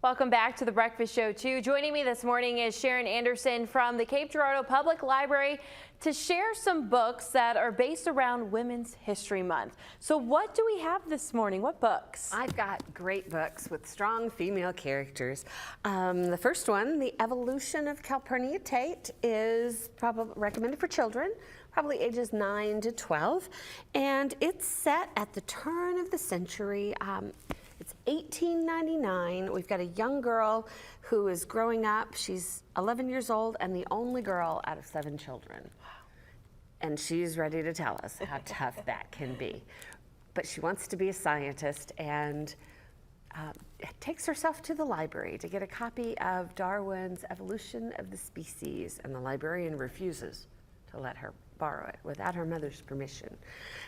Welcome back to the Breakfast Show 2. Joining me this morning is Sharon Anderson from the Cape Girardeau Public Library to share some books that are based around Women's History Month. So what do we have this morning? What books? I've got great books with strong female characters. The first one, The Evolution of Calpurnia Tate, is probably recommended for children, probably ages 9 to 12. And it's set at the turn of the century. It's 1899. We've got a young girl who is growing up. She's 11 years old and the only girl out of 7 children. And she's ready to tell us how tough that can be. But she wants to be a scientist and takes herself to the library to get a copy of Darwin's Evolution of the Species, and the librarian refuses to let her borrow it without her mother's permission.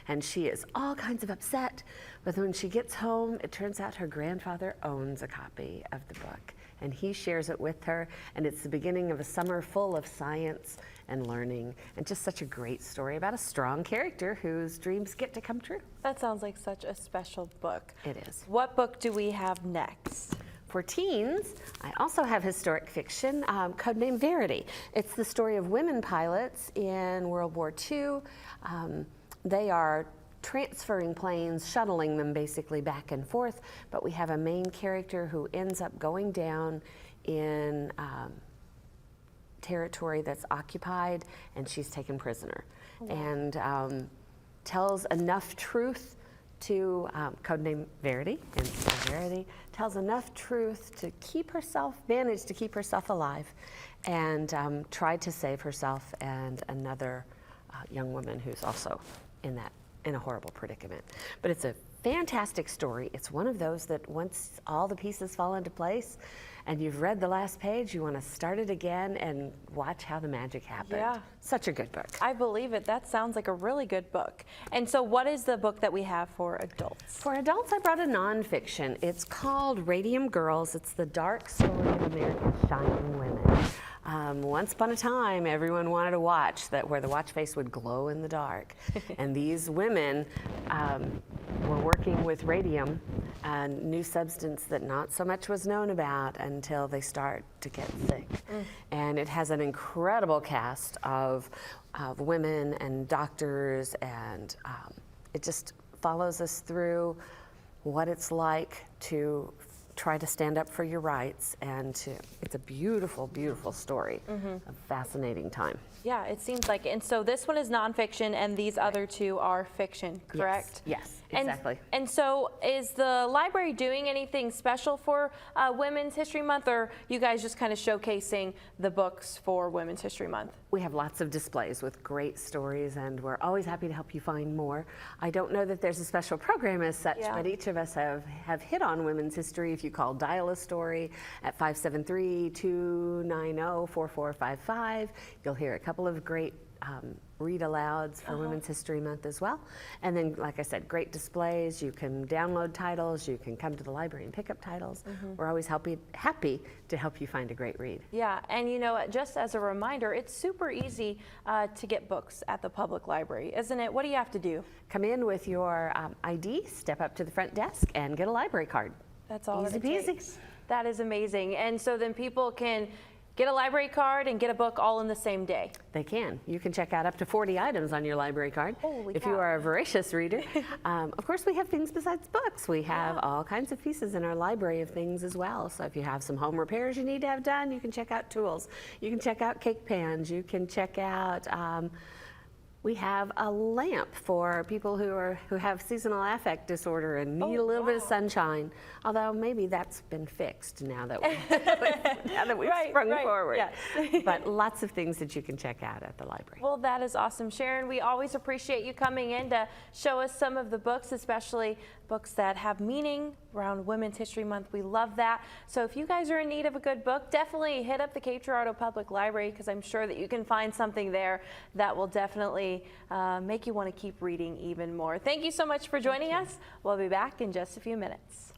And she is all kinds of upset, but when she gets home, it turns out her grandfather owns a copy of the book, and he shares it with her, and it's the beginning of a summer full of science and learning, and just such a great story about a strong character whose dreams get to come true. That sounds like such a special book. It is. What book do we have next? For teens, I also have historic fiction, codenamed Verity. It's the story of women pilots in World War II. They are transferring planes, shuttling them basically back and forth, but we have a main character who ends up going down in territory that's occupied, and she's taken prisoner. Oh. And tells enough truth to, codename Verity, and so Verity tells enough truth to manage to keep herself alive, and try to save herself and another young woman who's also in a horrible predicament. But it's a fantastic story. It's one of those that once all the pieces fall into place and you've read the last page, you want to start it again and watch how the magic happened. Yeah. Such a good book. I believe it. That sounds like a really good book. And so what is the book that we have for adults? For adults, I brought a nonfiction. It's called Radium Girls. It's the dark story of America's shining women. Once upon a time, everyone wanted a watch where the watch face would glow in the dark. And these women were working with radium, a new substance that not so much was known about until they start to get sick. And it has an incredible cast of women and doctors, and it just follows us through what it's like to try to stand up for your rights, and it's a beautiful, beautiful story, a fascinating time. Yeah, it seems like it. And so this one is nonfiction and these other two are fiction, correct? Yes, exactly. And so is the library doing anything special for Women's History Month, or you guys just kind of showcasing the books for Women's History Month? We have lots of displays with great stories, and we're always happy to help you find more. I don't know that there's a special program as such, but each of us have hit on women's history. If you dial a story at 573-290-4455, you'll hear a couple of great read alouds for Women's History Month as well. And then, like I said, great displays. You can download titles. You can come to the library and pick up titles. We're always happy to help you find a great read. Yeah, and you know, just as a reminder, it's super easy to get books at the public library, isn't it? What do you have to do? Come in with your ID, step up to the front desk, and get a library card. That's all easy it peasy. takes. That is amazing. And so then people can get a library card and get a book all in the same day. They can. You can check out up to 40 items on your library card. Holy if cow. you are a voracious reader. Of course, we have things besides books. We have all kinds of pieces in our library of things as well. So if you have some home repairs you need to have done, you can check out tools. You can check out cake pans. You can check out we have a lamp for people who have seasonal affect disorder and need a little bit of sunshine. Although maybe that's been fixed now that we've sprung forward. Yes. But lots of things that you can check out at the library. Well, that is awesome, Sharon. We always appreciate you coming in to show us some of the books, especially books that have meaning around Women's History Month. We love that. So if you guys are in need of a good book, definitely hit up the Cape Girardeau Public Library, because I'm sure that you can find something there that will definitely make you want to keep reading even more. Thank you so much for joining us. We'll be back in just a few minutes.